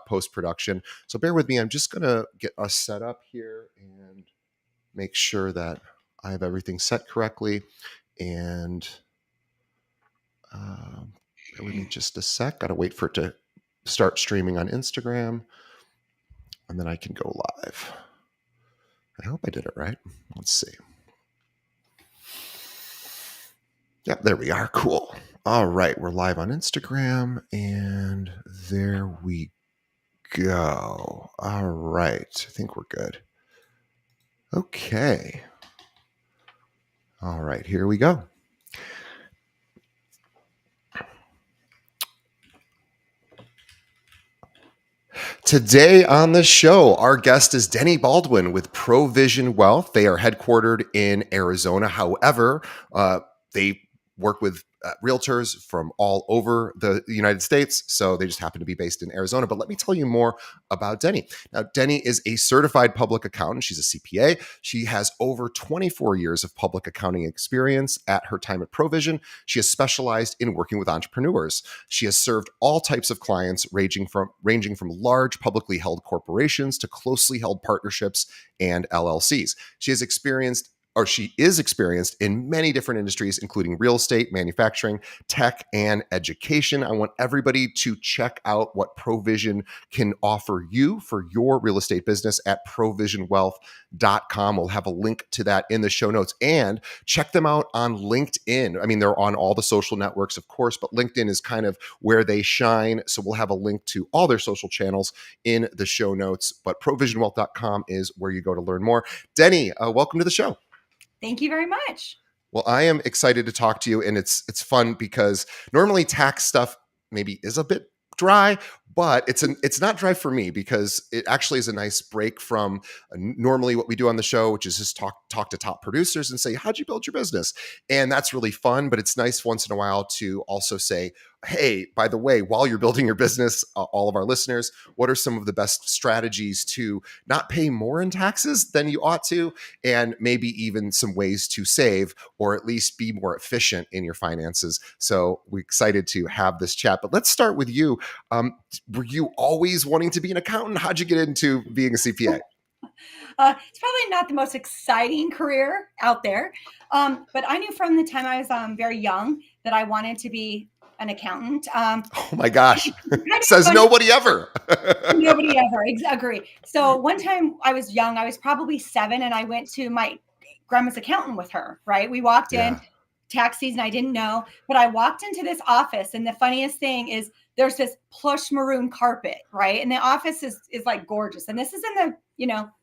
post-production. So bear with me. I'm just going to get us set up here and make sure that I have everything set correctly. And bear with me just a sec. Got to wait for it to start streaming on Instagram, and then I can go live. I hope I did it right. Let's see. Yep, there we are. Cool. All right, we're live on Instagram, and there we go. All right, I think we're good. Okay. All right, here we go. Today on the show, our guest is Deni Baldwin with Provision Wealth. They are headquartered in Arizona. However, they work with realtors from all over the United States, so they just happen to be based in Arizona. But let me tell you more about Deni. Now, Deni is a certified public accountant. She's a CPA. She has over 24 years of public accounting experience. At her time at Provision, she has specialized in working with entrepreneurs. She has served all types of clients, ranging from large publicly held corporations to closely held partnerships and LLCs. She is experienced in many different industries, including real estate, manufacturing, tech, and education. I want everybody to check out what Provision can offer you for your real estate business at provisionwealth.com. We'll have a link to that in the show notes, and check them out on LinkedIn. I mean, they're on all the social networks, of course, but LinkedIn is kind of where they shine. So we'll have a link to all their social channels in the show notes, but provisionwealth.com is where you go to learn more. Deni, welcome to the show. Thank you very much. Well, I am excited to talk to you, and it's fun because normally tax stuff maybe is a bit dry, but it's not dry for me because it actually is a nice break from normally what we do on the show, which is just talk to top producers and say, how'd you build your business? And that's really fun, but it's nice once in a while to also say, hey, by the way, while you're building your business, all of our listeners, what are some of the best strategies to not pay more in taxes than you ought to, and maybe even some ways to save or at least be more efficient in your finances? So we're excited to have this chat, but let's start with you. Were you always wanting to be an accountant? How'd you get into being a CPA? It's probably not the most exciting career out there, but I knew from the time I was very young that I wanted to be an accountant. Oh my gosh. Says nobody ever. Nobody ever. Agree. So one time I was young, I was probably 7, and I went to my grandma's accountant with her, right? We walked in, tax season, I didn't know, but I walked into this office, and the funniest thing is there's this plush maroon carpet, right? And the office is like gorgeous. And this is in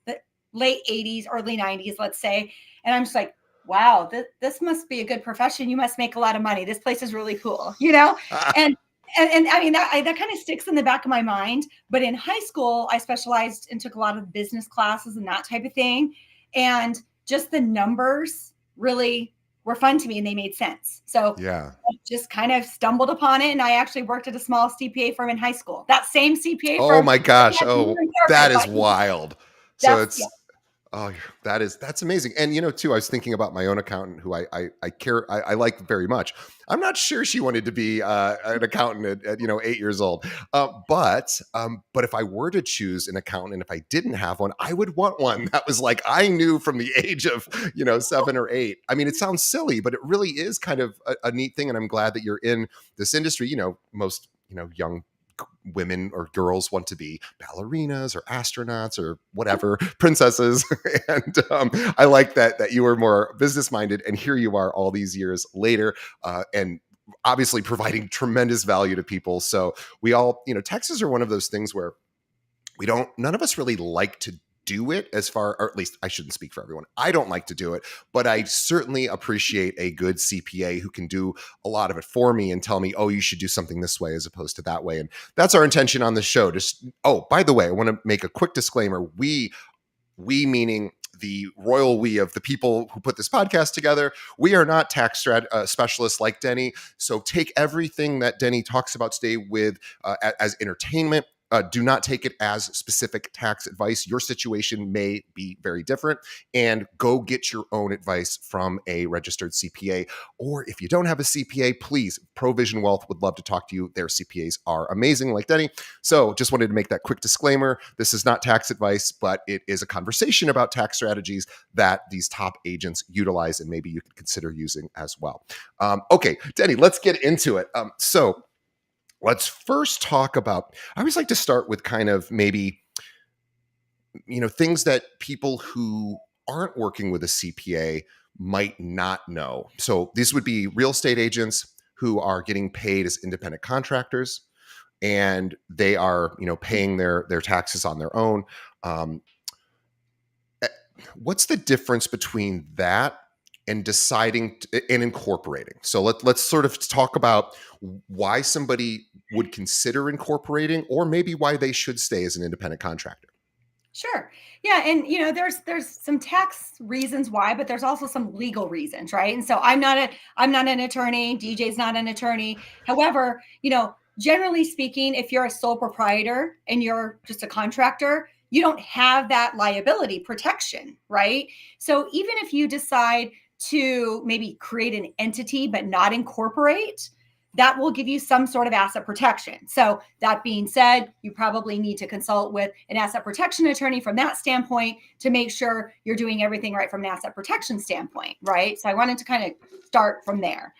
the late 80s, early 90s, let's say. And I'm just like, wow, this must be a good profession. You must make a lot of money. This place is really cool, And I mean, that kind of sticks in the back of my mind. But in high school, I specialized and took a lot of business classes and that type of thing. And just the numbers really were fun to me, and they made sense. So I just kind of stumbled upon it. And I actually worked at a small CPA firm in high school. That same CPA firm. Oh my gosh. Oh, that is wild. So that's amazing. And too, I was thinking about my own accountant who I like very much. I'm not sure she wanted to be an accountant at 8 years old. But if I were to choose an accountant, if I didn't have one, I would want one that was like I knew from the age of 7 or 8. I mean, it sounds silly, but it really is kind of a neat thing. And I'm glad that you're in this industry. Most young women or girls want to be ballerinas or astronauts or whatever, princesses. And I like that you were more business minded, and here you are all these years later, and obviously providing tremendous value to people. So we all, taxes are one of those things where none of us really like to do it, or at least I shouldn't speak for everyone. I don't like to do it, but I certainly appreciate a good CPA who can do a lot of it for me and tell me, oh, you should do something this way as opposed to that way. And that's our intention on the show. By the way, I want to make a quick disclaimer. We meaning the royal we of the people who put this podcast together. We are not tax specialists like Deni. So take everything that Deni talks about today with as entertainment. do not take it as specific tax advice. Your situation may be very different, and go get your own advice from a registered CPA. Or if you don't have a CPA, please, Provision Wealth would love to talk to you. Their CPAs are amazing, like Deni. So just wanted to make that quick disclaimer. This is not tax advice, but it is a conversation about tax strategies that these top agents utilize, and maybe you could consider using as well. Okay, Deni, let's get into it. So let's first talk about, I always like to start with kind of maybe, things that people who aren't working with a CPA might not know. So these would be real estate agents who are getting paid as independent contractors, and they are, paying their taxes on their own. What's the difference between that and deciding and incorporating? So let's sort of talk about why somebody would consider incorporating, or maybe why they should stay as an independent contractor. Sure. Yeah, and there's some tax reasons why, but there's also some legal reasons, right? And so I'm not an attorney, DJ's not an attorney. However, generally speaking, if you're a sole proprietor and you're just a contractor, you don't have that liability protection, right? So even if you decide to maybe create an entity but not incorporate, that will give you some sort of asset protection. So that being said, you probably need to consult with an asset protection attorney from that standpoint to make sure you're doing everything right from an asset protection standpoint, right? So I wanted to kind of start from there.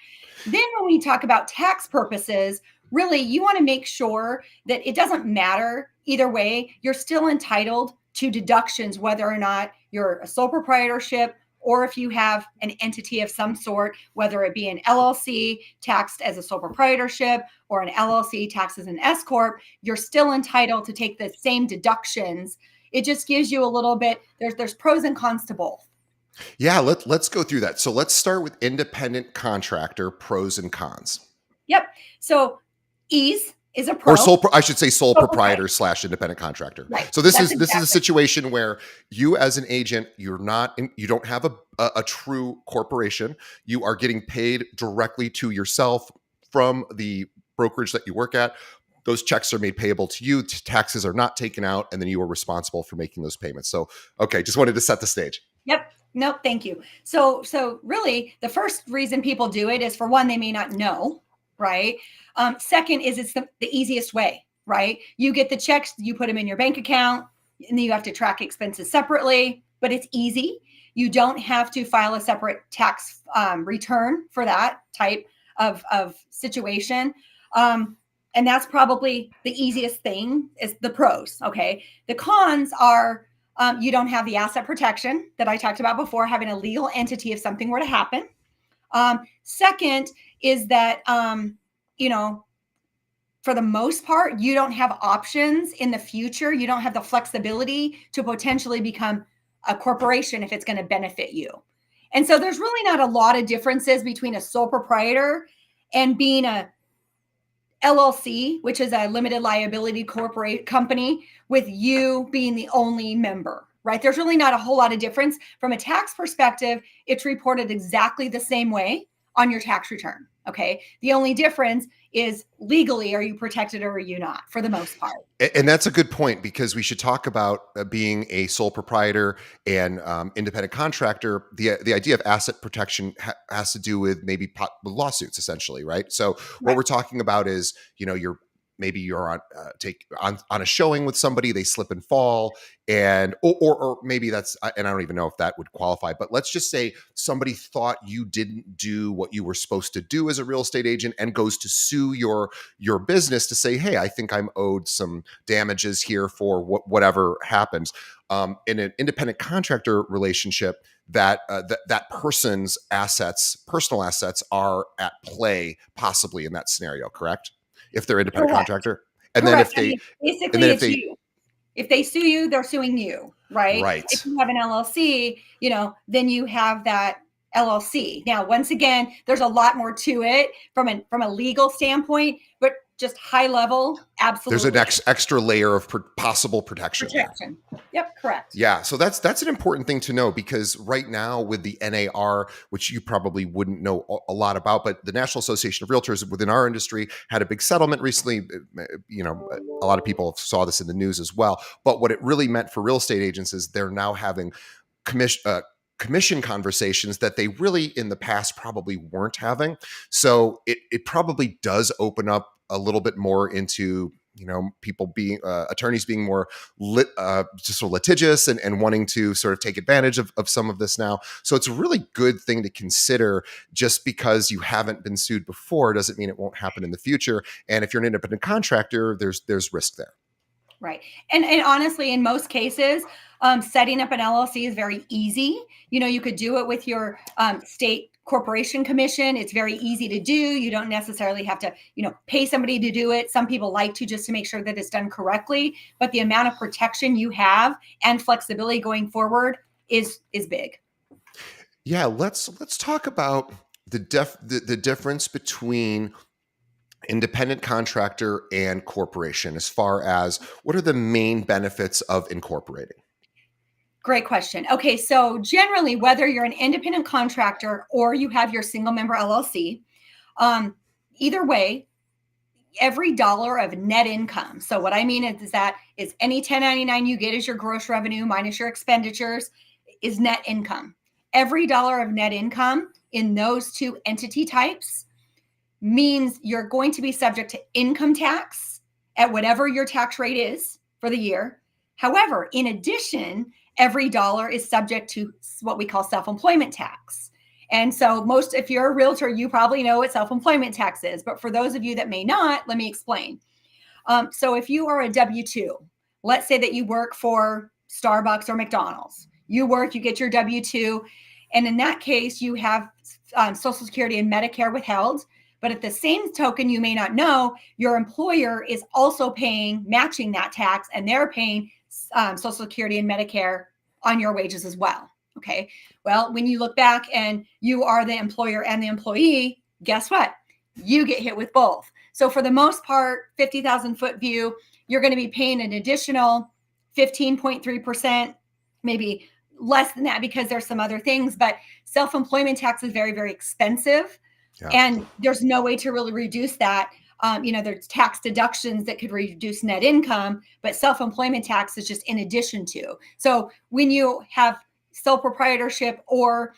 Then when we talk about tax purposes, really you want to make sure that it doesn't matter either way, you're still entitled to deductions, whether or not you're a sole proprietorship, or if you have an entity of some sort, whether it be an LLC taxed as a sole proprietorship or an LLC taxed as an S corp, you're still entitled to take the same deductions. It just gives you a little bit, there's pros and cons to both. Yeah, let's go through that. So let's start with independent contractor, pros and cons. Yep. So ease is a pro. Or I should say sole proprietor / independent contractor. Right. So this is a situation where you as an agent, you don't have a true corporation. You are getting paid directly to yourself from the brokerage that you work at. Those checks are made payable to you. Taxes are not taken out, and then you are responsible for making those payments. So, okay, just wanted to set the stage. Yep. Nope. Thank you. So really, the first reason people do it is, for one, they may not know, right? Second is it's the easiest way, right? You get the checks, you put them in your bank account, and then you have to track expenses separately, but it's easy. You don't have to file a separate tax return for that type of situation. And that's probably the easiest thing, is the pros. Okay. The cons are, you don't have the asset protection that I talked about before, having a legal entity if something were to happen. Second is that, for the most part, you don't have options in the future. You don't have the flexibility to potentially become a corporation if it's going to benefit you. And so there's really not a lot of differences between a sole proprietor and being a LLC, which is a limited liability corporate company, with you being the only member, right? There's really not a whole lot of difference. From a tax perspective, it's reported exactly the same way on your tax return. Okay. The only difference is legally, are you protected or are you not, for the most part? And that's a good point, because we should talk about being a sole proprietor and independent contractor. The idea of asset protection has to do with maybe with lawsuits, essentially, right? So what we're talking about is, you're on a showing with somebody, they slip and fall, and or maybe that's, and I don't even know if that would qualify, but let's just say somebody thought you didn't do what you were supposed to do as a real estate agent and goes to sue your business to say, hey, I think I'm owed some damages here for whatever happens. In an independent contractor relationship, that person's personal assets are at play, possibly in that scenario, correct? If they're independent contractor, and correct. then if they sue you, they're suing you, right? Right. If you have an LLC, then you have that LLC. Now, once again, there's a lot more to it from a legal standpoint, but just high level, There's absolutely. an extra layer of possible protection. Protection. Yep, correct. Yeah, so that's an important thing to know, because right now with the NAR, which you probably wouldn't know a lot about, but the National Association of Realtors within our industry had a big settlement recently. You know, a lot of people saw this in the news as well. But what it really meant for real estate agents is they're now having commission conversations that they really in the past probably weren't having. So it probably does open up a little bit more into, you know, people being attorneys being more just sort of litigious and wanting to sort of take advantage of some of this now. So it's a really good thing to consider. Just because you haven't been sued before doesn't mean it won't happen in the future. And if you're an independent contractor, there's risk there. Right. And honestly, in most cases, setting up an LLC is very easy. You know, you could do it with your state corporation commission. It's very easy to do. You don't necessarily have to, you know, pay somebody to do it. Some people like to, just to make sure that it's done correctly. But the amount of protection you have and flexibility going forward is big. Yeah, let's talk about the difference between independent contractor and corporation, as far as what are the main benefits of incorporating? Great question. Okay, so generally, whether you're an independent contractor or you have your single member LLC, either way, every dollar of net income. So what I mean is that is any 1099 you get as your gross revenue minus your expenditures is net income. Every dollar of net income in those two entity types means you're going to be subject to income tax at whatever your tax rate is for the year. However, in addition, every dollar is subject to what we call self-employment tax. And so if you're a realtor, you probably know what self-employment tax is. But for those of you that may not, let me explain. So if you are a W-2, let's say that you work for Starbucks or McDonald's. You get your W-2. And in that case, you have Social Security and Medicare withheld. But at the same token, you may not know, your employer is also matching that tax, and they're paying Social Security and Medicare on your wages as well. Okay. Well, when you look back and you are the employer and the employee, guess what? You get hit with both. So for the most part, 50,000 foot view, you're going to be paying an additional 15.3%, maybe less than that because there's some other things, but self-employment tax is very, very expensive. Yeah. And there's no way to really reduce that. There's tax deductions that could reduce net income, but self-employment tax is just in addition to. So when you have sole proprietorship or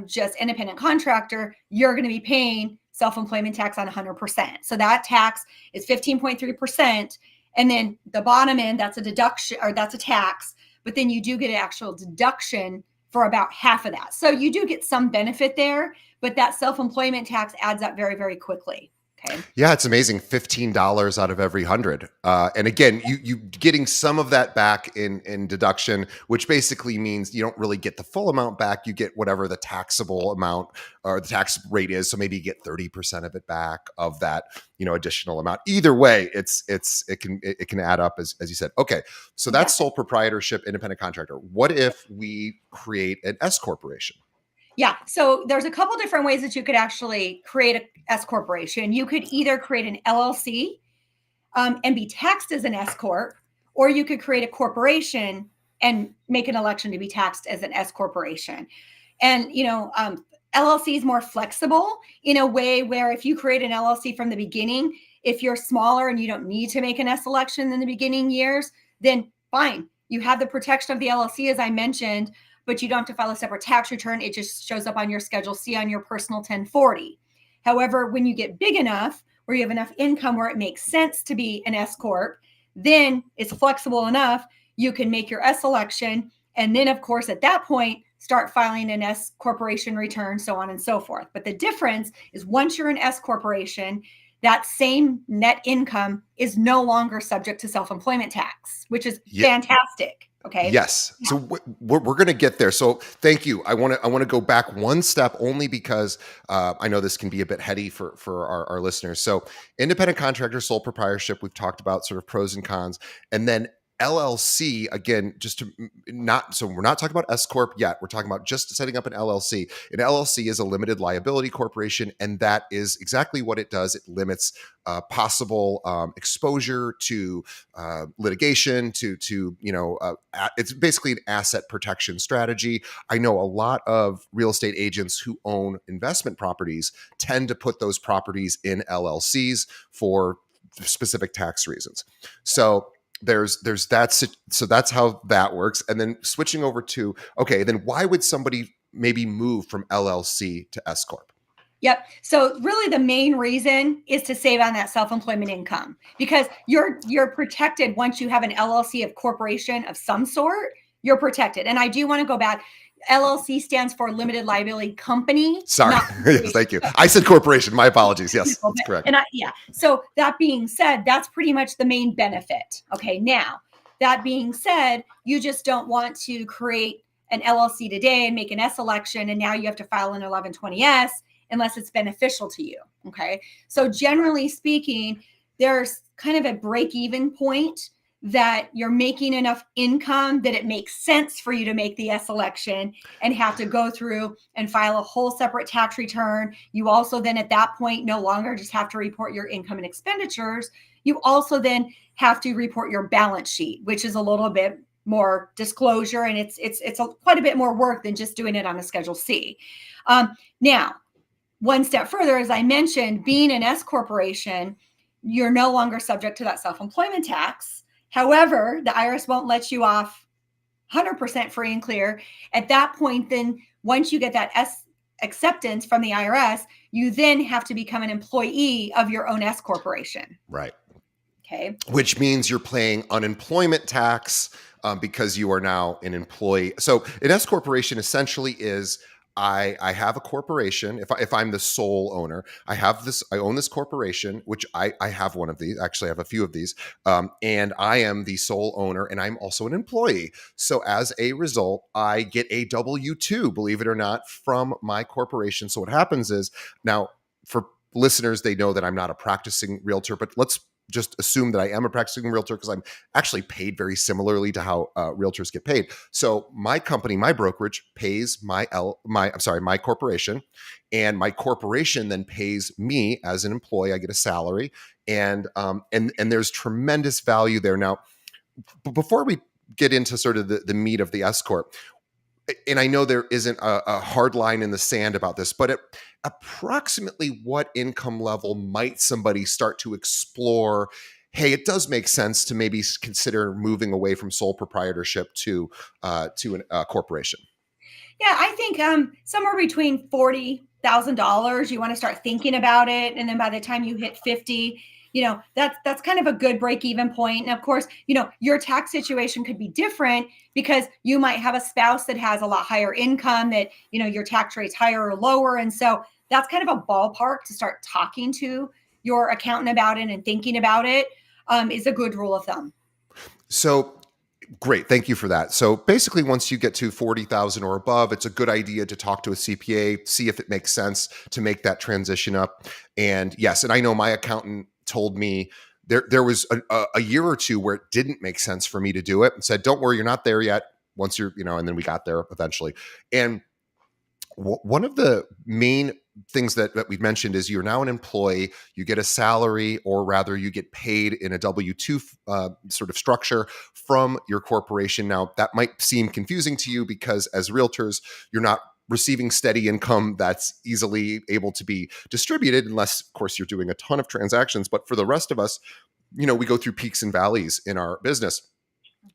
just independent contractor, you're going to be paying self-employment tax on 100%. So that tax is 15.3%. And then the bottom end, that's a deduction, or that's a tax, but then you do get an actual deduction for about half of that. So you do get some benefit there, but that self-employment tax adds up very, very quickly. Okay. Yeah, it's amazing. $15 out of every 100. And again, you getting some of that back in deduction, which basically means you don't really get the full amount back. You get whatever the taxable amount or the tax rate is. So maybe you get 30% of it back of that, additional amount. Either way, it can add up as you said. Okay. So that's sole proprietorship, independent contractor. What if we create an S corporation? Yeah. So there's a couple different ways that you could actually create an S corporation. You could either create an LLC and be taxed as an S corp, or you could create a corporation and make an election to be taxed as an S corporation. And, LLC is more flexible in a way where if you create an LLC from the beginning, if you're smaller and you don't need to make an S election in the beginning years, then fine. You have the protection of the LLC, as I mentioned, but you don't have to file a separate tax return. It just shows up on your Schedule C on your personal 1040. However, when you get big enough, where you have enough income where it makes sense to be an S corp, then it's flexible enough. You can make your S election. And then, of course, at that point, start filing an S corporation return, so on and so forth. But the difference is once you're an S corporation, that same net income is no longer subject to self-employment tax, which is fantastic. Okay. Yes. Yeah. So we're going to get there. So thank you. I want to go back one step only because I know this can be a bit heady for our listeners. So independent contractor, sole proprietorship, we've talked about sort of pros and cons. And then LLC, again, just to not, so we're not talking about S Corp yet. We're talking about just setting up an LLC. An LLC is a limited liability corporation, and that is exactly what it does. It limits possible exposure to litigation, it's basically an asset protection strategy. I know a lot of real estate agents who own investment properties tend to put those properties in LLCs for specific tax reasons. So there's that. So that's how that works. And then switching over to, okay, then why would somebody maybe move from LLC to S Corp? Yep. So really the main reason is to save on that self-employment income, because you're protected once you have an LLC of corporation of some sort, you're protected. And I do want to go back. LLC stands for limited liability company. Sorry. Yes, thank you. I said corporation. My apologies. Yes, that's correct. And so that being said, that's pretty much the main benefit. Okay. Now, that being said, you just don't want to create an LLC today and make an S election, and now you have to file an 1120S unless it's beneficial to you. Okay. So generally speaking, there's kind of a break-even point that you're making enough income that it makes sense for you to make the S election and have to go through and file a whole separate tax return. You also then at that point no longer just have to report your income and expenditures. You also then have to report your balance sheet, which is a little bit more disclosure, and it's quite a bit more work than just doing it on a Schedule C. Now, one step further, as I mentioned, being an S corporation, you're no longer subject to that self-employment tax. However, the IRS won't let you off 100% free and clear. At that point, then once you get that S acceptance from the IRS, you then have to become an employee of your own S corporation. Right. Okay. Which means you're paying unemployment tax because you are now an employee. So an S corporation essentially is, I have a corporation. If I'm the sole owner, I own this corporation, which I have one of these. Actually, I have a few of these. And I am the sole owner, and I'm also an employee. So as a result, I get a W-2, believe it or not, from my corporation. So what happens is, now for listeners, they know that I'm not a practicing realtor, but let's just assume that I am a practicing realtor because I'm actually paid very similarly to how realtors get paid. So my company, my brokerage, pays my corporation, and my corporation then pays me as an employee. I get a salary, and there's tremendous value there. Now, before we get into sort of the meat of the S corp, and I know there isn't a hard line in the sand about this, but approximately what income level might somebody start to explore, hey, it does make sense to maybe consider moving away from sole proprietorship to a corporation? Yeah, I think somewhere between $40,000, you want to start thinking about it. And then by the time you hit 50, that's kind of a good break-even point. And of course, your tax situation could be different because you might have a spouse that has a lot higher income, that, your tax rate's higher or lower. And so that's kind of a ballpark to start talking to your accountant about it and thinking about it, is a good rule of thumb. So great. Thank you for that. So basically, once you get to 40,000 or above, it's a good idea to talk to a CPA, see if it makes sense to make that transition up. And yes, and I know my accountant told me there was a year or two where it didn't make sense for me to do it, and said, don't worry, you're not there yet. Once you're, and then we got there eventually. And one of the main things that we've mentioned is you're now an employee, you get a salary, or rather you get paid in a W-2 sort of structure from your corporation. Now, that might seem confusing to you because as realtors, you're not receiving steady income that's easily able to be distributed, unless, of course, you're doing a ton of transactions. But for the rest of us, we go through peaks and valleys in our business.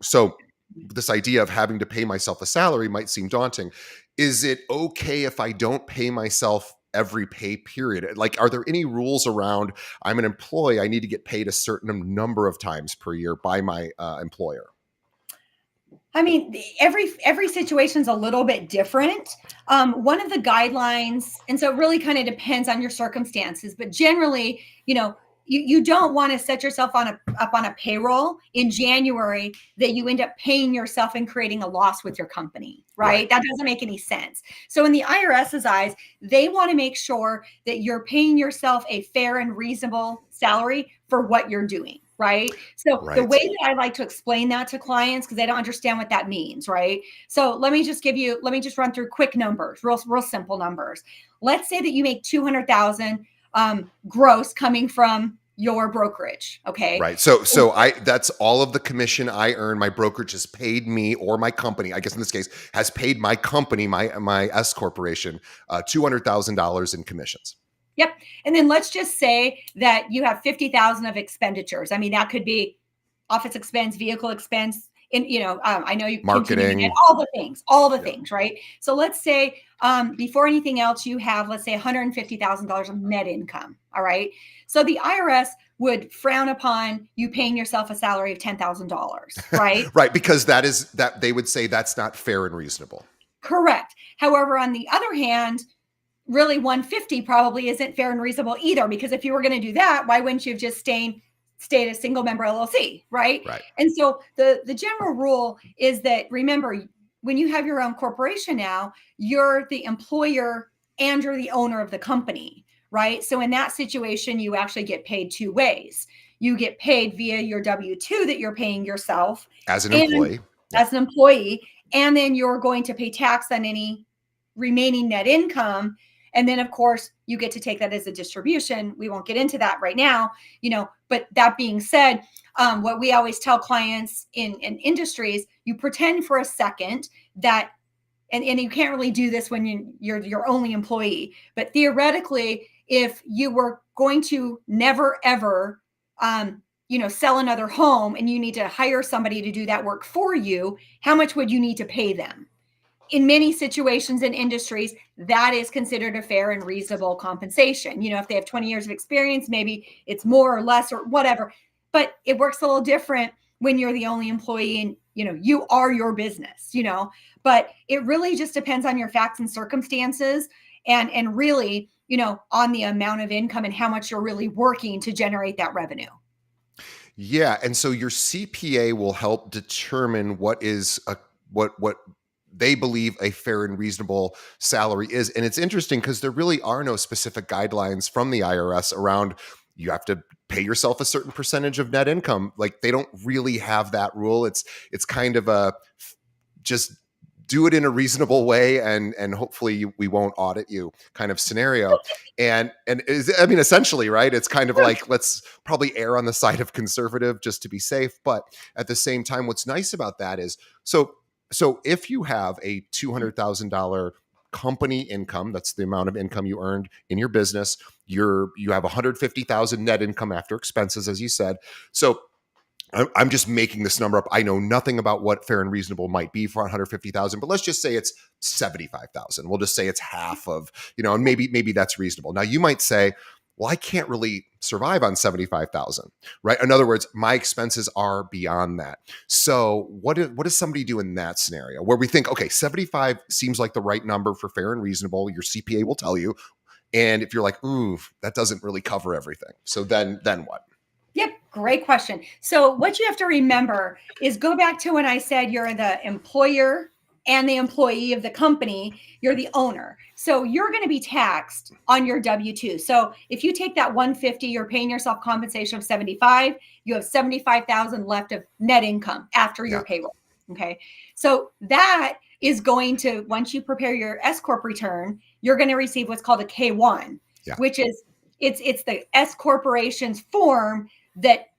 So this idea of having to pay myself a salary might seem daunting. Is it okay if I don't pay myself every pay period? Like, are there any rules around, I'm an employee, I need to get paid a certain number of times per year by my employer? I mean, every situation's a little bit different. One of the guidelines, and so it really kind of depends on your circumstances, but generally, you don't want to set yourself up on a payroll in January that you end up paying yourself and creating a loss with your company, right? That doesn't make any sense. So in the IRS's eyes, they want to make sure that you're paying yourself a fair and reasonable salary for what you're doing. right? So the Right. way that I like to explain that to clients, because they don't understand what that means, right? So let me just run through quick numbers, real simple numbers. Let's say that you make 200,000 gross coming from your brokerage. Okay. Right. So that's all of the commission I earn. My brokerage has paid me, or my company, I guess in this case, has paid my company, my S corporation, $200,000 in commissions. Yep. And then let's just say that you have 50,000 of expenditures. I mean, that could be office expense, vehicle expense, and I know you continue to get Marketing. all the things, right? So let's say before anything else, you have, let's say, $150,000 of net income. All right. So the IRS would frown upon you paying yourself a salary of $10,000, right? Right, because that they would say that's not fair and reasonable. Correct. However, on the other hand, really 150 probably isn't fair and reasonable either, because if you were going to do that, why wouldn't you have just stayed a single member LLC, right? Right. And so the general rule is that, remember, when you have your own corporation now, you're the employer and you're the owner of the company, right? So in that situation, you actually get paid two ways. You get paid via your W-2 that you're paying yourself As an employee. as an employee, and then you're going to pay tax on any remaining net income. And then, of course, you get to take that as a distribution. We won't get into that right now, but that being said, what we always tell clients in industries, you pretend for a second that, and you can't really do this when you're your only employee, but theoretically, if you were going to never, ever, sell another home and you need to hire somebody to do that work for you, how much would you need to pay them? In many situations and industries, that is considered a fair and reasonable compensation. If they have 20 years of experience, maybe it's more or less or whatever, but it works a little different when you're the only employee and, you are your business, but it really just depends on your facts and circumstances and really, on the amount of income and how much you're really working to generate that revenue. Yeah. And so your CPA will help determine what they believe a fair and reasonable salary is. And it's interesting because there really are no specific guidelines from the IRS around you have to pay yourself a certain percentage of net income. Like, they don't really have that rule. It's kind of a just do it in a reasonable way and hopefully we won't audit you kind of scenario. And essentially, right, it's kind of like, let's probably err on the side of conservative just to be safe. But at the same time, what's nice about that is, so if you have a $200,000 company income, that's the amount of income you earned in your business, you have 150,000 net income after expenses, as you said. So I'm just making this number up. I know nothing about what fair and reasonable might be for 150,000, but let's just say it's 75,000. We'll just say it's half of, and maybe that's reasonable. Now you might say, well, I can't really survive on 75,000, right? In other words, my expenses are beyond that. So what does somebody do in that scenario where we think, okay, 75 seems like the right number for fair and reasonable? Your CPA will tell you. And if you're like, ooh, that doesn't really cover everything. So then what? Yep. Great question. So what you have to remember is, go back to when I said you're the employer and the employee of the company, you're the owner. So you're going to be taxed on your W-2. So if you take that 150, you're paying yourself compensation of 75, you have 75,000 left of net income after your payroll. Okay. So that is going to, once you prepare your S Corp return, you're going to receive what's called a K-1, which is, it's the S Corporation's form that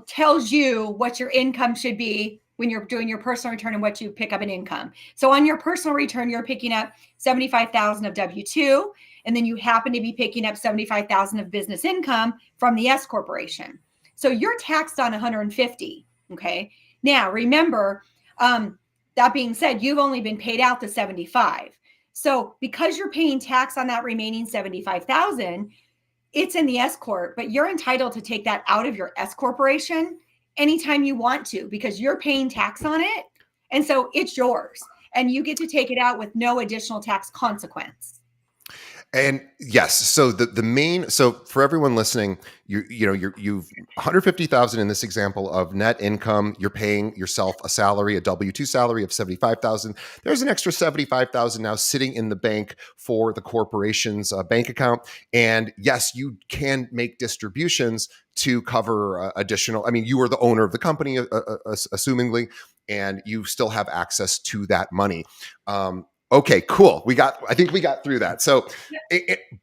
tells you what your income should be when you're doing your personal return and what you pick up in income. So on your personal return, you're picking up 75,000 of W-2, and then you happen to be picking up 75,000 of business income from the S Corporation. So you're taxed on 150. Okay. Now remember, that being said, you've only been paid out the 75. So because you're paying tax on that remaining 75,000, it's in the S Corp, but you're entitled to take that out of your S Corporation anytime you want to, because you're paying tax on it. And so it's yours and you get to take it out with no additional tax consequence. And yes, so the main, so for everyone listening, you've 150,000 in this example of net income. You're paying yourself a salary, a W-2 salary of 75,000. There's an extra 75,000 now sitting in the bank for the corporation's bank account. And yes, you can make distributions to cover additional. I mean, you are the owner of the company, assumingly, and you still have access to that money. Okay, cool. I think we got through that. So,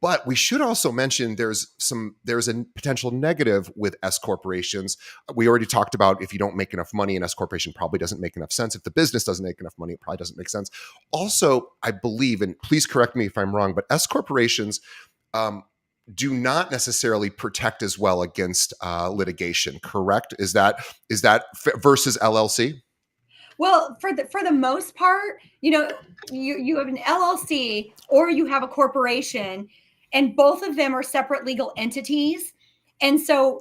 but we should also mention there's a potential negative with S corporations. We already talked about if you don't make enough money, an S corporation probably doesn't make enough sense. If the business doesn't make enough money, it probably doesn't make sense. Also, I believe, and please correct me if I'm wrong, but S corporations do not necessarily protect as well against litigation. Correct? Is that versus LLC? Well, for the most part, you have an LLC or you have a corporation, and both of them are separate legal entities. And so,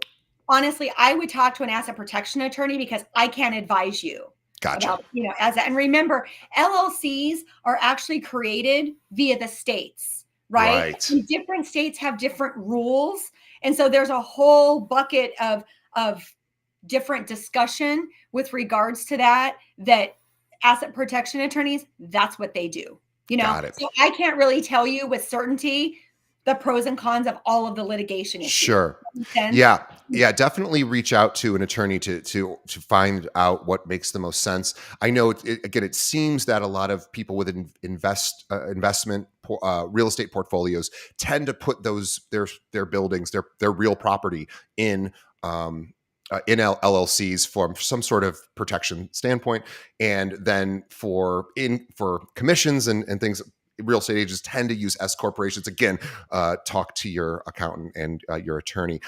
honestly, I would talk to an asset protection attorney because I can't advise you. Gotcha. About, as that. And remember, LLCs are actually created via the states, right? And different states have different rules, and so there's a whole bucket of different discussion with regards to that asset protection attorneys, that's what they do. So I can't really tell you with certainty the pros and cons of all of the litigation issues. Sure. Yeah. Definitely reach out to an attorney to find out what makes the most sense. I know it seems that a lot of people with investment real estate portfolios tend to put their buildings, their real property in LLCs from some sort of protection standpoint, and then for commissions and things, real estate agents tend to use S corporations. Again, talk to your accountant and your attorney.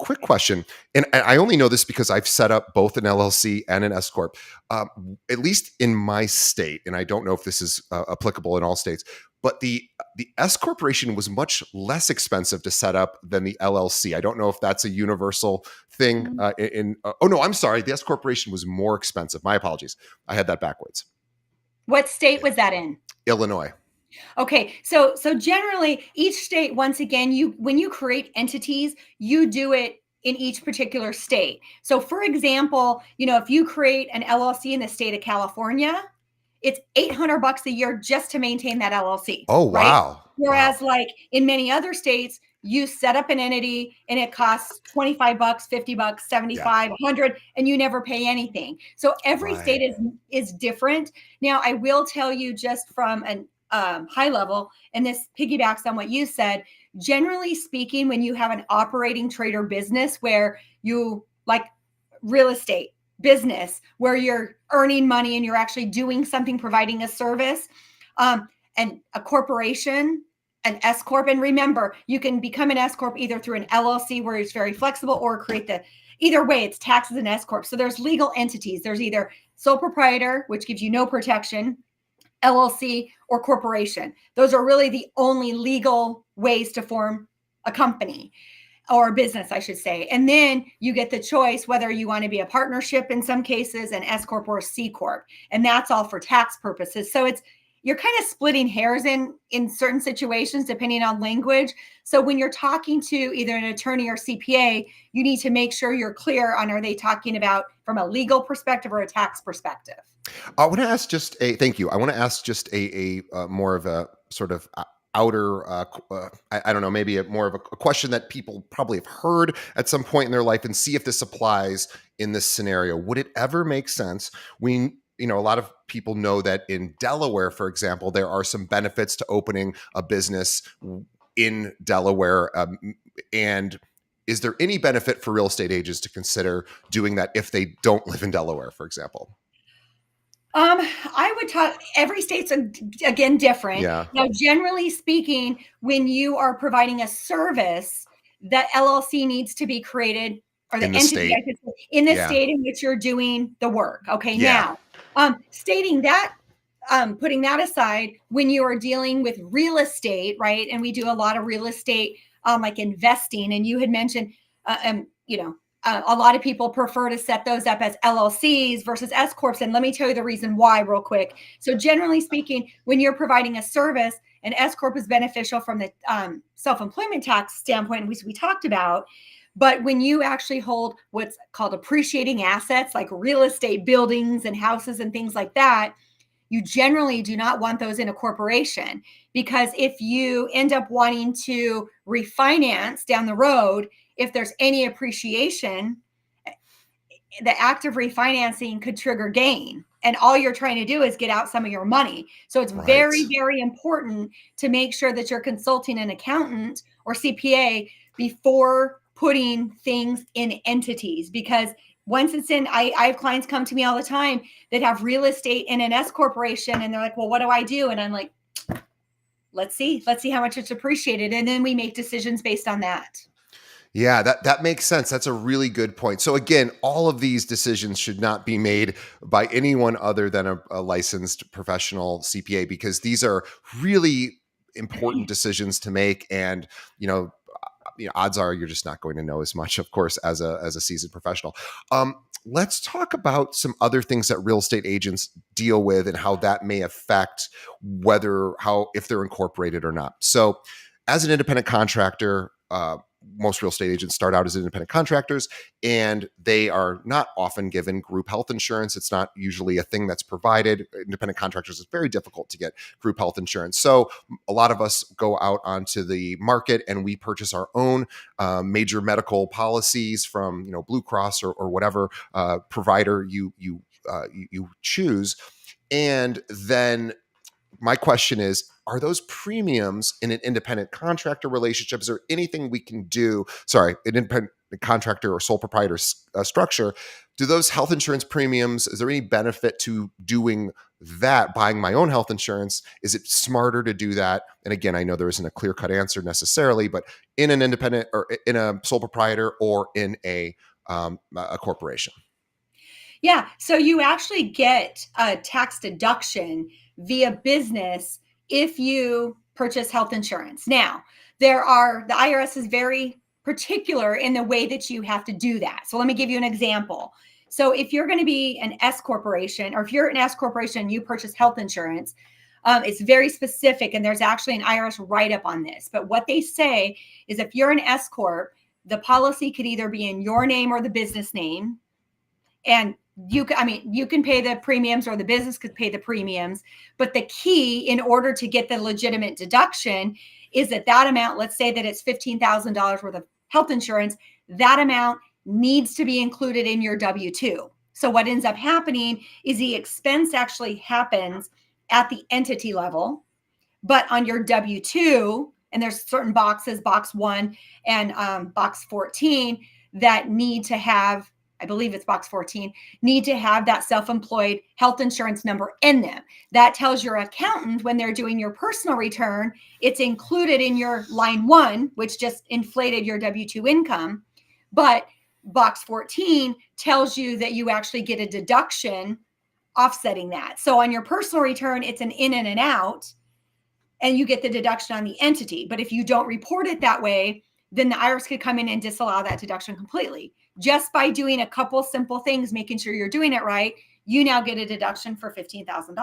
Quick question, and I only know this because I've set up both an LLC and an S corp, at least in my state, and I don't know if this is applicable in all states. But the S corporation was much less expensive to set up than the LLC. I don't know if that's a universal thing. Oh no, I'm sorry. The S corporation was more expensive. My apologies. I had that backwards. What state was that in? Illinois. Okay, so generally each state, once again, when you create entities, you do it in each particular state. So for example, if you create an LLC in the state of California, it's $800 a year just to maintain that LLC. Oh, wow. Right? Whereas like in many other states, you set up an entity and it costs $25, $50, 75, 100, and you never pay anything. So every state is different. Now, I will tell you just from an high level, and this piggybacks on what you said, generally speaking, when you have an operating trade or business where you like real estate business, where you're earning money and you're actually doing something, providing a service, and a corporation, an S corp. And remember, you can become an S corp either through an LLC where it's very flexible, or create either way, it's taxed as an S corp. So there's legal entities. There's either sole proprietor, which gives you no protection, LLC, or corporation. Those are really the only legal ways to form a company, or a business, I should say. And then you get the choice whether you want to be a partnership in some cases, an S corp or a C corp. And that's all for tax purposes. So you're kind of splitting hairs in certain situations, depending on language. So when you're talking to either an attorney or CPA, you need to make sure you're clear on, are they talking about from a legal perspective or a tax perspective? I want to ask thank you. I want to ask just a more of a sort of outer, I don't know, maybe more of a question that people probably have heard at some point in their life, and see if this applies in this scenario. Would it ever make sense? A lot of people know that in Delaware, for example, there are some benefits to opening a business in Delaware. And is there any benefit for real estate agents to consider doing that if they don't live in Delaware, for example? I would talk, every state's again different. Yeah. Now, generally speaking, when you are providing a service, the LLC needs to be created, or the entity in the state in which you're doing the work. Okay. Yeah. Now, stating that, putting that aside, when you are dealing with real estate, right? And we do a lot of real estate, like investing, and you had mentioned, a lot of people prefer to set those up as LLCs versus S corps. And let me tell you the reason why real quick. So generally speaking, when you're providing a service, an S corp is beneficial from the self-employment tax standpoint, which we talked about. But when you actually hold what's called appreciating assets, like real estate, buildings and houses and things like that, you generally do not want those in a corporation, because if you end up wanting to refinance down the road, if there's any appreciation, the act of refinancing could trigger gain. And all you're trying to do is get out some of your money. So it's very, very important to make sure that you're consulting an accountant or CPA before putting things in entities, because once it's in, I have clients come to me all the time that have real estate in an S corporation, and they're like, well, what do I do? And I'm like, let's see how much it's appreciated. And then we make decisions based on that. Yeah, that makes sense. That's a really good point. So again, all of these decisions should not be made by anyone other than a licensed professional CPA, because these are really important decisions to make. And, odds are you're just not going to know as much, of course, as a seasoned professional. Let's talk about some other things that real estate agents deal with and how that may affect if they're incorporated or not. So as an independent contractor, most real estate agents start out as independent contractors, and they are not often given group health insurance. It's not usually a thing that's provided. Independent contractors, it's very difficult to get group health insurance. So a lot of us go out onto the market and we purchase our own major medical policies from Blue Cross or whatever provider you choose. And then my question is, are those premiums in an independent contractor relationship? Is there anything we can do? Sorry, an independent contractor or sole proprietor structure. Do those health insurance premiums, is there any benefit to doing that, buying my own health insurance? Is it smarter to do that? And again, I know there isn't a clear-cut answer necessarily, but in an independent or in a sole proprietor or in a corporation? Yeah. So you actually get a tax deduction via business if you purchase health insurance. Now, the IRS is very particular in the way that you have to do that. So let me give you an example. So if you're going to be an S corporation, or if you're an S corporation and you purchase health insurance, it's very specific, and there's actually an IRS write-up on this. But what they say is if you're an S corp, the policy could either be in your name or the business name, and you can pay the premiums, or the business could pay the premiums. But the key, in order to get the legitimate deduction, is that amount, let's say that it's $15,000 worth of health insurance, that amount needs to be included in your W-2. So what ends up happening is the expense actually happens at the entity level, but on your W-2, and there's certain boxes, box 1 and box 14, that need to have, I believe it's box 14, need to have that self-employed health insurance number in them. That tells your accountant when they're doing your personal return, it's included in your line 1, which just inflated your W-2 income. But box 14 tells you that you actually get a deduction offsetting that. So on your personal return, it's an in and an out, and you get the deduction on the entity. But if you don't report it that way, then the IRS could come in and disallow that deduction completely. Just by doing a couple simple things, making sure you're doing it right, you now get a deduction for $15,000.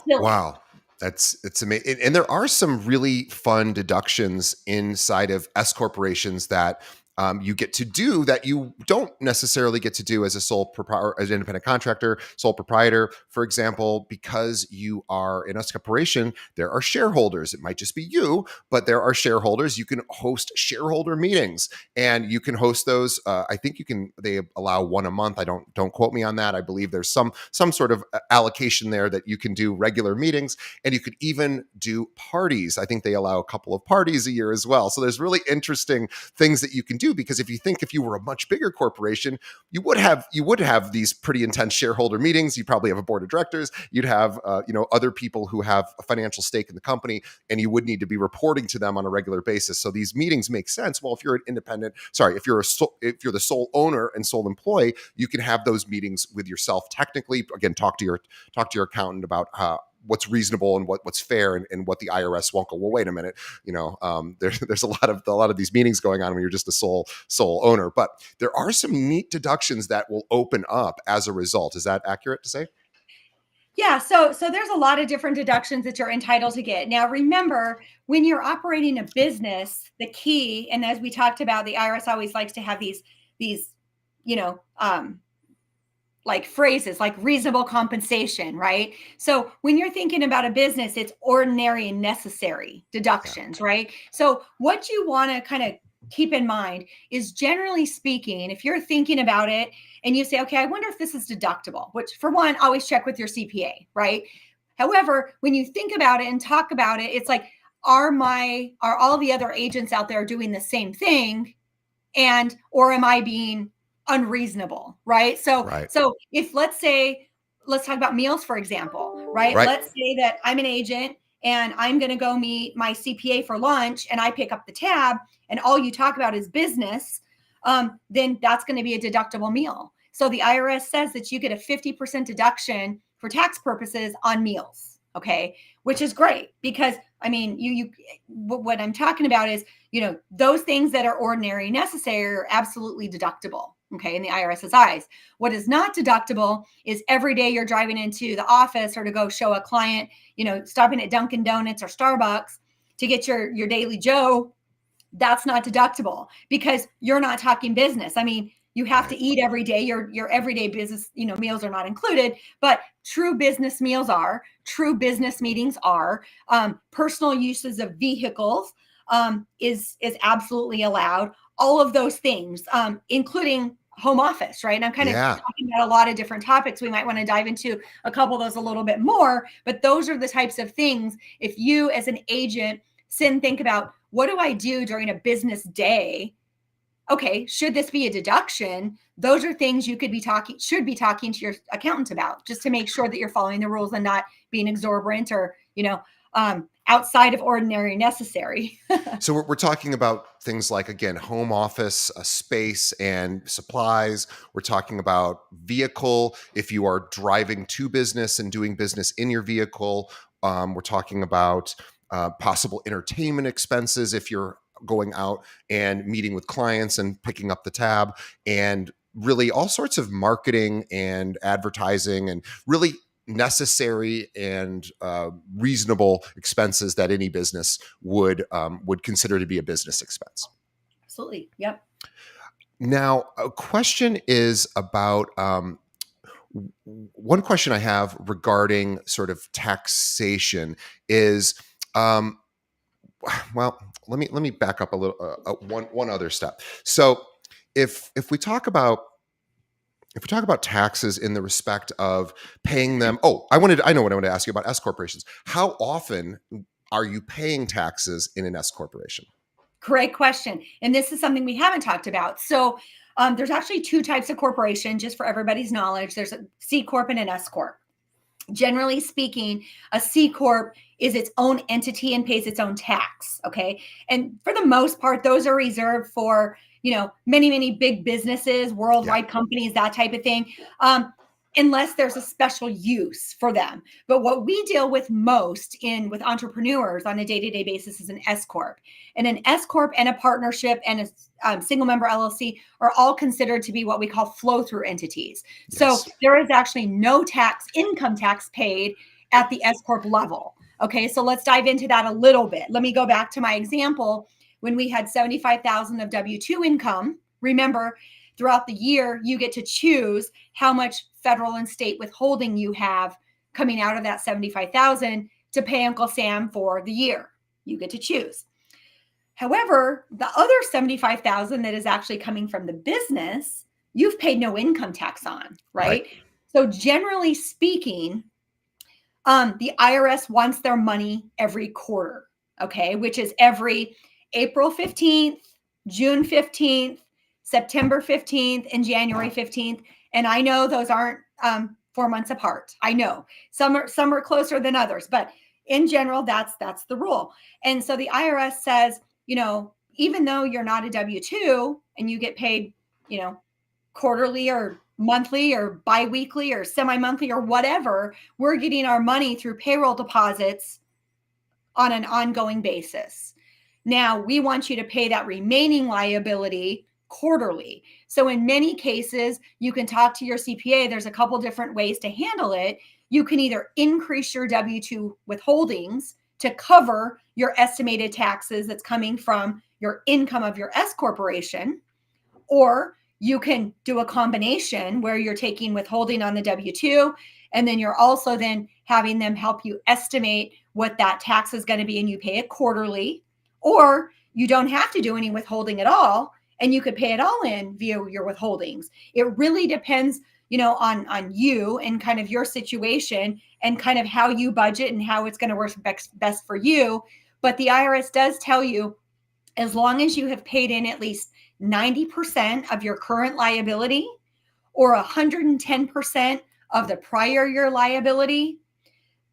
Wow. It's amazing. And there are some really fun deductions inside of S corporations that you get to do that you don't necessarily get to do as a sole proprietor, as an independent contractor, sole proprietor. For example, because you are in a corporation, there are shareholders. It might just be you, but there are shareholders. You can host shareholder meetings, and you can host those. I think they allow one a month. Don't quote me on that. I believe there's some sort of allocation there that you can do regular meetings, and you could even do parties. I think they allow a couple of parties a year as well. So there's really interesting things that you can do, because if you were a much bigger corporation, you would have these pretty intense shareholder meetings. You probably have a board of directors. You'd have other people who have a financial stake in the company, and you would need to be reporting to them on a regular basis. So these meetings make sense. Well, if you're if you're the sole owner and sole employee, you can have those meetings with yourself. Technically, again, talk to your accountant about what's reasonable and what's fair, and what the IRS won't go, well, wait a minute, there's a lot of these meetings going on when you're just a sole owner. But there are some neat deductions that will open up as a result. Is that accurate to say? Yeah, so there's a lot of different deductions that you're entitled to get. Now, remember, when you're operating a business, the key, and as we talked about, the IRS always likes to have these, you know, like phrases like reasonable compensation, right? So when you're thinking about a business, it's ordinary and necessary deductions, right? So what you want to kind of keep in mind is, generally speaking, if you're thinking about it and you say, okay, I wonder if this is deductible, which for one, always check with your CPA, right? However, when you think about it and talk about it, it's like, are all the other agents out there doing the same thing? And or am I being unreasonable, right? So Right. if let's talk about meals, for example, right? Right. Let's say that I'm an agent and I'm going to go meet my CPA for lunch, and I pick up the tab and all you talk about is business. Then that's going to be a deductible meal. So the IRS says that you get a 50% deduction for tax purposes on meals. Okay. Which is great, because I mean, what I'm talking about is, those things that are ordinary necessary are absolutely deductible, okay, in the IRS's eyes. What is not deductible is every day you're driving into the office or to go show a client, stopping at Dunkin' Donuts or Starbucks to get your daily Joe. That's not deductible because you're not talking business. I mean, you have to eat every day. Your everyday business, meals are not included, but true business meals are, true business meetings are, personal uses of vehicles is absolutely allowed. All of those things, including home office, right? And I'm kind of talking about a lot of different topics. We might want to dive into a couple of those a little bit more, but those are the types of things. If you as an agent sit and think about, what do I do during a business day? Okay, should this be a deduction? Those are things you should be talking to your accountant about, just to make sure that you're following the rules and not being exorbitant or, outside of ordinary necessary. So we're talking about things like, again, home office, space and supplies. We're talking about vehicle, if you are driving to business and doing business in your vehicle. We're talking about possible entertainment expenses if you're going out and meeting with clients and picking up the tab, and really all sorts of marketing and advertising and really necessary and reasonable expenses that any business would consider to be a business expense. Absolutely. Yep. Now, a question is about one question I have regarding sort of taxation is, well, let me back up a little, one other step. So, if we talk about taxes in the respect of paying them, I know what I wanted to ask you about S corporations. How often are you paying taxes in an S corporation? Great question. And this is something we haven't talked about. So there's actually two types of corporation, just for everybody's knowledge. There's a C Corp and an S Corp. Generally speaking, a C Corp is its own entity and pays its own tax. Okay. And for the most part, those are reserved for, many, many big businesses, worldwide companies, that type of thing. Unless there's a special use for them. But what we deal with most with entrepreneurs on a day-to-day basis is an S Corp. And an S Corp and a partnership and a single member LLC are all considered to be what we call flow-through entities. So there is actually no income tax paid at the S Corp level. Okay, so let's dive into that a little bit. Let me go back to my example. When we had $75,000 of W-2 income, remember, throughout the year, you get to choose how much federal and state withholding you have coming out of that $75,000 to pay Uncle Sam for the year. You get to choose. However, the other $75,000 that is actually coming from the business, you've paid no income tax on, right? So generally speaking, the IRS wants their money every quarter, okay, which is every April 15th, June 15th, September 15th, and January 15th. And I know those aren't 4 months apart. I know some are closer than others, but in general, that's the rule. And so the IRS says, even though you're not a W-2 and you get paid, quarterly or monthly or biweekly or semi-monthly or whatever, we're getting our money through payroll deposits on an ongoing basis. Now, we want you to pay that remaining liability quarterly. So in many cases, you can talk to your CPA. There's a couple different ways to handle it. You can either increase your W-2 withholdings to cover your estimated taxes that's coming from your income of your S corporation, or you can do a combination where you're taking withholding on the W-2, and then you're also then having them help you estimate what that tax is going to be, and you pay it quarterly. Or you don't have to do any withholding at all, and you could pay it all in via your withholdings. It really depends, on you and kind of your situation and kind of how you budget and how it's going to work best for you. But the IRS does tell you, as long as you have paid in at least 90% of your current liability or 110% of the prior year liability,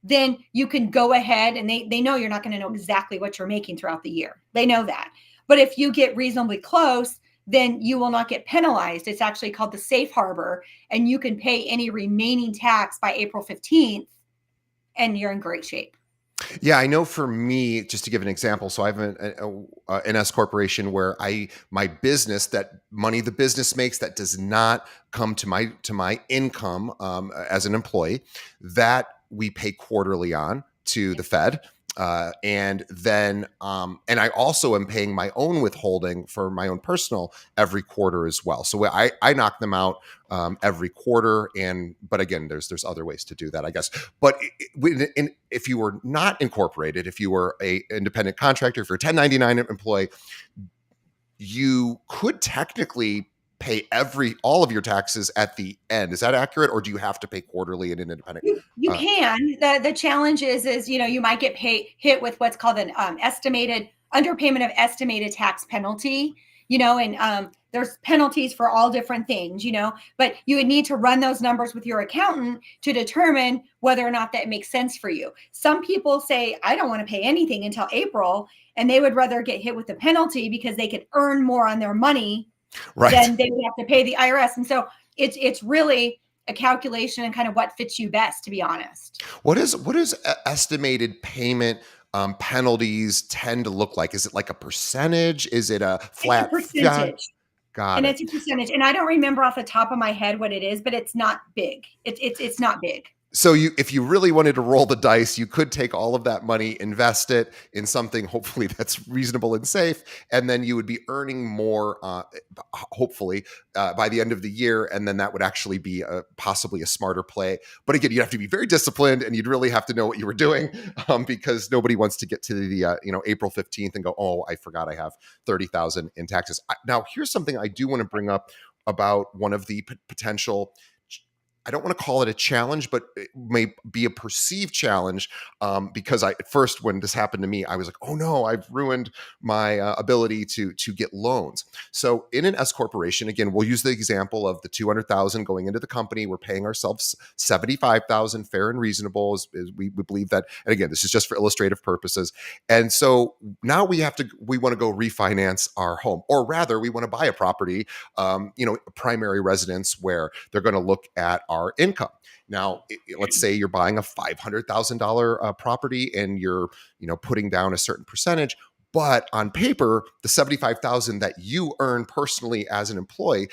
then you can go ahead, and they know you're not going to know exactly what you're making throughout the year. They know that. But if you get reasonably close, then you will not get penalized. It's actually called the safe harbor, and you can pay any remaining tax by April 15th, and you're in great shape. Yeah, I know for me, just to give an example, so I have an S corporation where my business, that money the business makes that does not come to my income as an employee, that we pay quarterly on to the Fed. And I also am paying my own withholding for my own personal every quarter as well. So I knock them out every quarter. But again, there's other ways to do that, I guess. But if you were not incorporated, if you were a independent contractor, if you're a 1099 employee, you could technically pay all of your taxes at the end. Is that accurate? Or do you have to pay quarterly in an independent? You can. The challenge is, you might get hit with what's called an estimated underpayment of estimated tax penalty, and there's penalties for all different things, but you would need to run those numbers with your accountant to determine whether or not that makes sense for you. Some people say, I don't want to pay anything until April, and they would rather get hit with the penalty because they could earn more on their money than they would have to pay the IRS. And so it's really a calculation and kind of what fits you best, to be honest. What is estimated payment penalties tend to look like? Is it like a percentage? Is it a flat? It's a percentage. Got it. It's a percentage. And I don't remember off the top of my head what it is, but it's not big. It's not big. So if you really wanted to roll the dice, you could take all of that money, invest it in something hopefully that's reasonable and safe, and then you would be earning more, hopefully, by the end of the year, and then that would actually be possibly a smarter play. But again, you'd have to be very disciplined, and you'd really have to know what you were doing, because nobody wants to get to the April 15th and go, oh, I forgot I have $30,000 in taxes. Now, here's something I do want to bring up about one of the potential, I don't want to call it a challenge, but it may be a perceived challenge, because at first, when this happened to me, I was like, oh no, I've ruined my ability to get loans. So in an S corporation, again, we'll use the example of the $200,000 going into the company. We're paying ourselves $75,000, fair and reasonable, as we believe that. And again, this is just for illustrative purposes. And so now we want to go refinance our home, or rather, we want to buy a property, a primary residence, where they're going to look at our income. Now, let's say you're buying a $500,000 property, and you're, putting down a certain percentage, but on paper, the $75,000 that you earn personally as an employee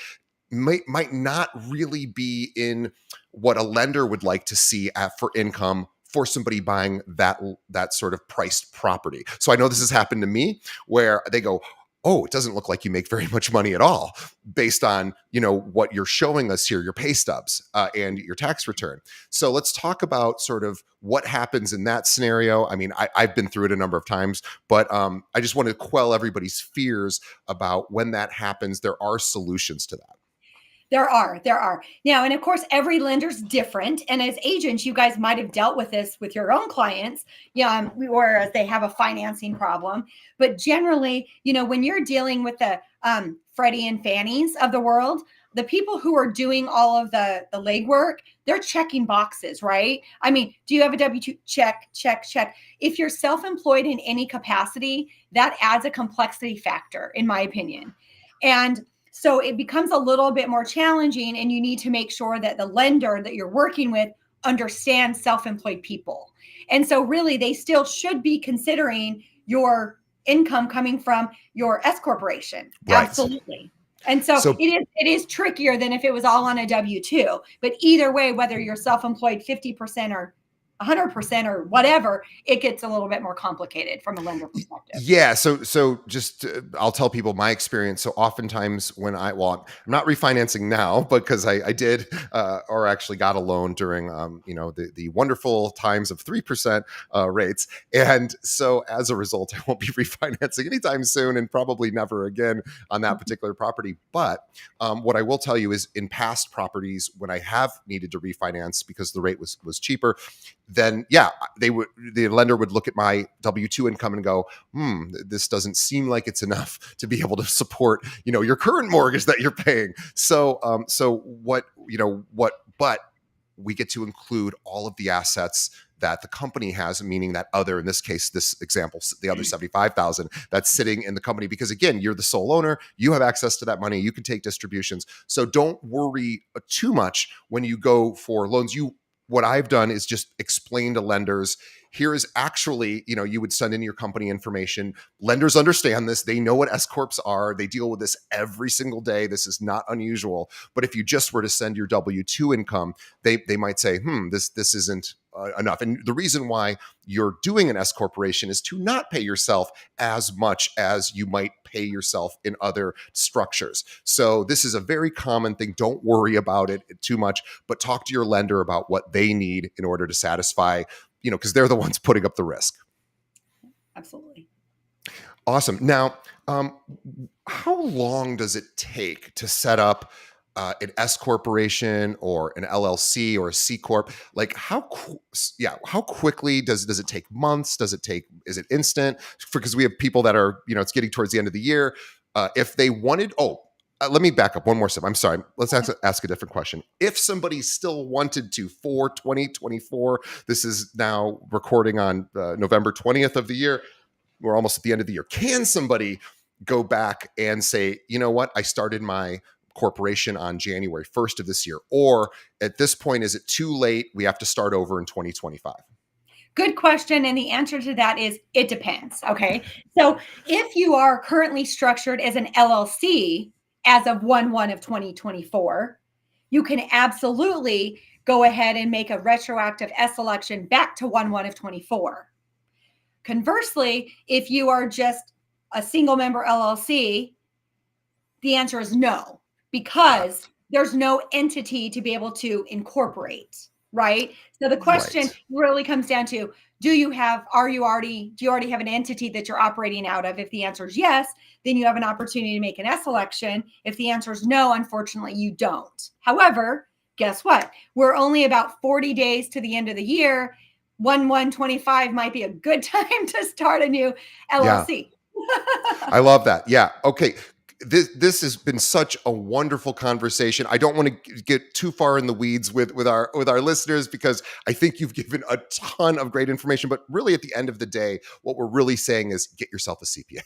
might not really be in what a lender would like to see for income for somebody buying that sort of priced property. So I know this has happened to me, where they go, oh, it doesn't look like you make very much money at all based on, what you're showing us here, your pay stubs and your tax return. So let's talk about sort of what happens in that scenario. I mean, I've been through it a number of times, but I just want to quell everybody's fears about when that happens. There are solutions to that. There are now, and of course, every lender's different. And as agents, you guys might have dealt with this with your own clients, whereas they have a financing problem. But generally, when you're dealing with the Freddie and Fannies of the world, the people who are doing all of the legwork, they're checking boxes, right? I mean, do you have a W-2? Check, check, check. If you're self-employed in any capacity, that adds a complexity factor, in my opinion. And so it becomes a little bit more challenging, and you need to make sure that the lender that you're working with understands self-employed people. And so really, they still should be considering your income coming from your S corporation. Right. Absolutely. And so it is trickier than if it was all on a W-2. But either way, whether you're self-employed 50% or 100% or whatever, it gets a little bit more complicated from a lender perspective. Yeah. So just I'll tell people my experience. So oftentimes when I'm not refinancing now because I did or actually got a loan during the wonderful times of 3% rates, and so as a result, I won't be refinancing anytime soon and probably never again on that particular property. But what I will tell you is in past properties when I have needed to refinance because the rate was cheaper, then the lender would look at my W-2 income and go, this doesn't seem like it's enough to be able to support, your current mortgage that you're paying. So but we get to include all of the assets that the company has, meaning that other, in this case, this example, the other 75,000 that's sitting in the company, because again, you're the sole owner, you have access to that money, you can take distributions. So don't worry too much when you go for loans. What I've done is just explain to lenders, here is actually, you would send in your company information. Lenders understand this. They know what S Corps are. They deal with this every single day. This is not unusual. But if you just were to send your W-2 income, they might say, this isn't enough. And the reason why you're doing an S corporation is to not pay yourself as much as you might pay yourself in other structures. So this is a very common thing. Don't worry about it too much, but talk to your lender about what they need in order to satisfy, because they're the ones putting up the risk. Absolutely. Awesome. Now, how long does it take to set up an S corporation or an LLC or a C corp? Like how quickly does it take? Months? Is it instant? Because we have people that are, it's getting towards the end of the year. If they wanted, let me back up one more step. I'm sorry. Let's ask a different question. If somebody still wanted to for 2024, this is now recording on November 20th of the year. We're almost at the end of the year. Can somebody go back and say, you know what? I started my corporation on January 1st of this year. Or at this point, is it too late? We have to start over in 2025. Good question. And the answer to that is it depends. Okay. So if you are currently structured as an LLC as of 1/1 of 2024, you can absolutely go ahead and make a retroactive S election back to 1/1 of 24. Conversely, if you are just a single member LLC, the answer is no, because there's no entity to be able to incorporate, right? So the question really comes down to, do you already have an entity that you're operating out of? If the answer is yes, then you have an opportunity to make an S election. If the answer is no, unfortunately, you don't. However, guess what? We're only about 40 days to the end of the year. 1/1/25 might be a good time to start a new LLC. Yeah. I love that. Yeah. Okay. This has been such a wonderful conversation. I don't want to get too far in the weeds with our listeners, because I think you've given a ton of great information. But really, at the end of the day, what we're really saying is get yourself a CPA.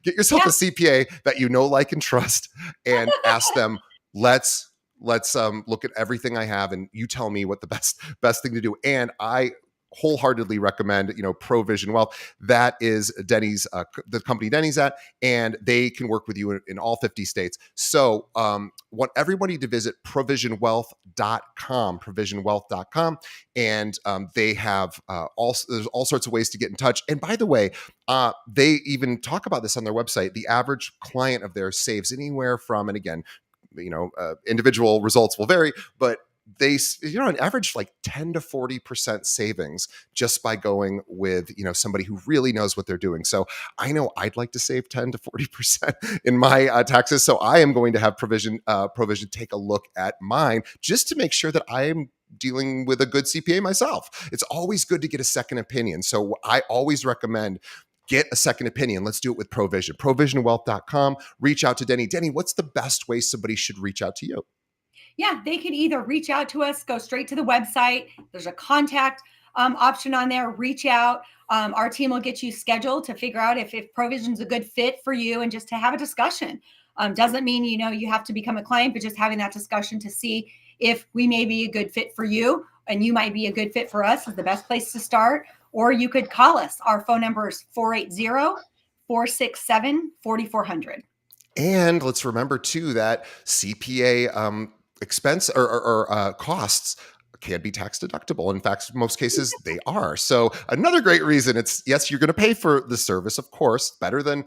Get yourself a CPA that you know, like, and trust, and ask them, let's look at everything I have, and you tell me what the best thing to do. And I wholeheartedly recommend, Provision Wealth. That is Deni's, the company Deni's at, and they can work with you in all 50 states. So want everybody to visit provisionwealth.com, and they have there's all sorts of ways to get in touch. And by the way, they even talk about this on their website. The average client of theirs saves anywhere from, and again, individual results will vary, but they, on average, like 10 to 40% savings just by going with, somebody who really knows what they're doing. So I know I'd like to save 10 to 40% in my taxes. So I am going to have Provision take a look at mine just to make sure that I am dealing with a good CPA myself. It's always good to get a second opinion. So I always recommend get a second opinion. Let's do it with Provision. Provisionwealth.com. Reach out to Deni. Deni, what's the best way somebody should reach out to you? Yeah, they could either reach out to us, go straight to the website. There's a contact option on there. Reach out. Our team will get you scheduled to figure out if Provision's a good fit for you, and just to have a discussion. Doesn't mean, you have to become a client, but just having that discussion to see if we may be a good fit for you and you might be a good fit for us is the best place to start. Or you could call us. Our phone number is 480-467-4400. And let's remember too that CPA expense or costs can be tax deductible. In fact, most cases they are. So another great reason, it's yes, you're going to pay for the service, of course, better than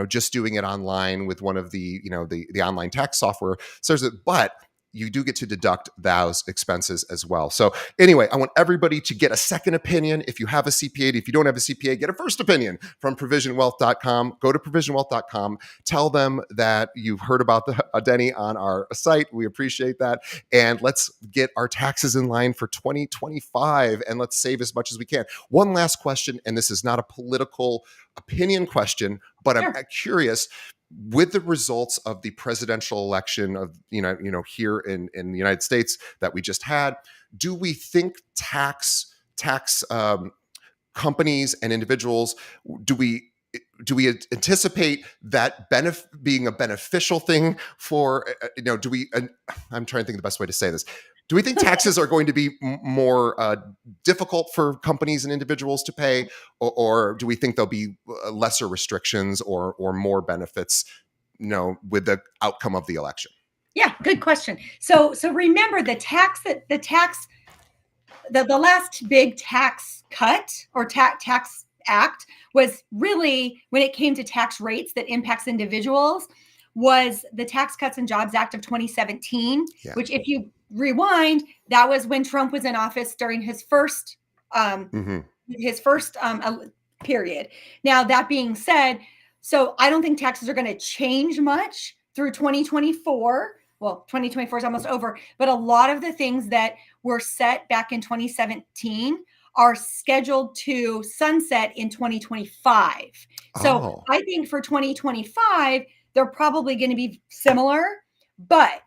just doing it online with one of the the online tax software services, but you do get to deduct those expenses as well. So anyway, I want everybody to get a second opinion. If you have a CPA, if you don't have a CPA, get a first opinion from provisionwealth.com. Go to provisionwealth.com. Tell them that you've heard about the Deni on our site. We appreciate that. And let's get our taxes in line for 2025 and let's save as much as we can. One last question, and this is not a political opinion question, but I'm curious. With the results of the presidential election of here in the United States that we just had, do we think tax companies and individuals, do we anticipate that being a beneficial thing for do we I'm trying to think of the best way to say this. Do we think taxes are going to be more difficult for companies and individuals to pay, or do we think there'll be lesser restrictions or more benefits, with the outcome of the election? Yeah, good question. So remember the last big tax cut or tax act was really, when it came to tax rates that impacts individuals, was the Tax Cuts and Jobs Act of 2017, which, if you rewind, that was when Trump was in office during his first period. Now, that being said, so I don't think taxes are going to change much through 2024. Well, 2024 is almost over, but a lot of the things that were set back in 2017 are scheduled to sunset in 2025. So I think for 2025, they're probably going to be similar, but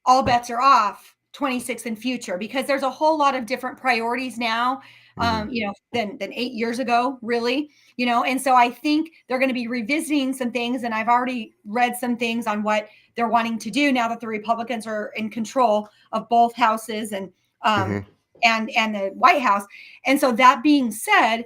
all bets are off 26 and future, because there's a whole lot of different priorities now, than 8 years ago, really, and so I think they're going to be revisiting some things. And I've already read some things on what they're wanting to do now that the Republicans are in control of both houses and the White House. And so that being said,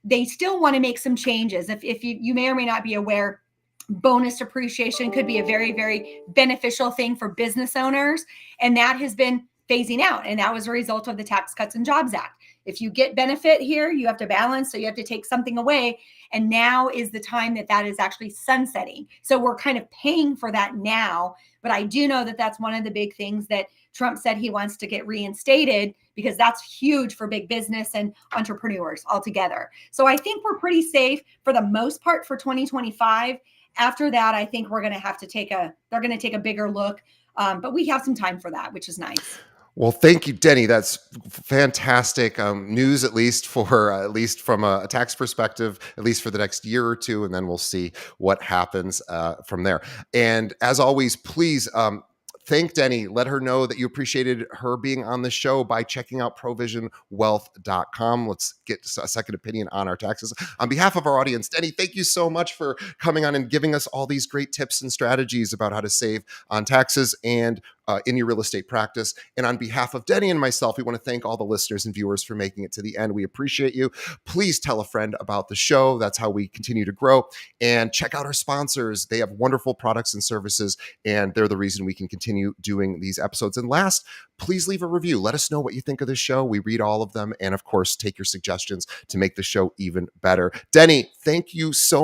they still want to make some changes. If you may or may not be aware, bonus depreciation could be a very, very beneficial thing for business owners. And that has been phasing out. And that was a result of the Tax Cuts and Jobs Act. If you get benefit here, you have to balance. So you have to take something away. And now is the time that is actually sunsetting. So we're kind of paying for that now. But I do know that that's one of the big things that Trump said he wants to get reinstated, because that's huge for big business and entrepreneurs altogether. So I think we're pretty safe for the most part for 2025. After that, I think they're going to take a bigger look. But we have some time for that, which is nice. Well, thank you, Deni. That's fantastic news, at least from a tax perspective, at least for the next year or two, and then we'll see what happens from there. And as always, please thank Deni. Let her know that you appreciated her being on the show by checking out provisionwealth.com. Let's get a second opinion on our taxes. On behalf of our audience, Deni, thank you so much for coming on and giving us all these great tips and strategies about how to save on taxes and in your real estate practice. And on behalf of Deni and myself, we want to thank all the listeners and viewers for making it to the end. We appreciate you. Please tell a friend about the show. That's how we continue to grow. And check out our sponsors. They have wonderful products and services, and they're the reason we can continue doing these episodes. And last, please leave a review. Let us know what you think of the show. We read all of them. And of course, take your suggestions to make the show even better. Deni, thank you so much.